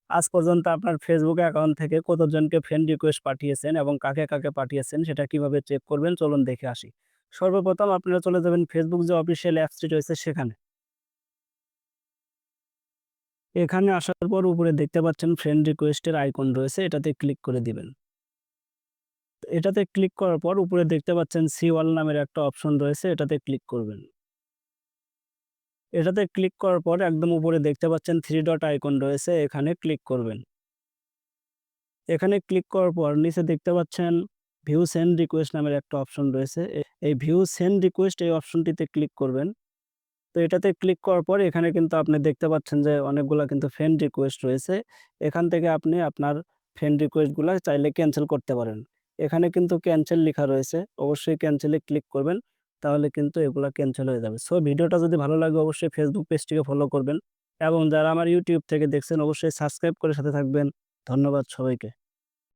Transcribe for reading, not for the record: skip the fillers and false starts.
আজ পর্যন্ত আপনার Facebook অ্যাকাউন্ট থেকে কতজনকে ফ্রেন্ড রিকোয়েস্ট পাঠিয়েছেন এবং কাকে পাঠিয়েছেন সেটা কিভাবে চেক করবেন চলুন দেখে আসি। সর্বপ্রথম আপনারা চলে যাবেন Facebook যে অফিসিয়াল অ্যাপসটি রয়েছে সেখানে। এখানে আসার পর উপরে দেখতে পাচ্ছেন ফ্রেন্ড রিকোয়েস্টের আইকন রয়েছে, এটাতে ক্লিক করে দিবেন। এটাতে ক্লিক করার পর উপরে দেখতে পাচ্ছেন সি অল নামের একটা অপশন রয়েছে, এটাতে ক্লিক করবেন। এটাতে ক্লিক করার পর একদম উপরে দেখতে পাচ্ছেন 3 ডট আইকন রয়েছে, এখানে ক্লিক করবেন। এখানে ক্লিক করার পর নিচে দেখতে পাচ্ছেন ভিউ সেন্ড রিকোয়েস্ট নামের একটা অপশন রয়েছে। এই ভিউ সেন্ড রিকোয়েস্ট এই অপশনটিতে ক্লিক করবেন। তো এটাতে ক্লিক করার পর এখানে কিন্তু আপনি দেখতে পাচ্ছেন যে অনেকগুলা কিন্তু ফ্রেন্ড রিকোয়েস্ট রয়েছে। এখান থেকে আপনি আপনার ফ্রেন্ড রিকোয়েস্ট গুলা চাইলে ক্যানসেল করতে পারেন। এখানে কিন্তু ক্যানসেল লিখা রয়েছে। অবশ্যই ক্যানসেলে ক্লিক করবেন। তাহলে কিন্তু এগুলা ক্যানসেল হয়ে যাবে। সো ভিডিওটা যদি ভালো লাগে অবশ্যই Facebook পেজটিকে ফলো করবেন এবং যারা আমার YouTube থেকে দেখছেন অবশ্যই সাবস্ক্রাইব করে সাথে থাকবেন। ধন্যবাদ সবাইকে।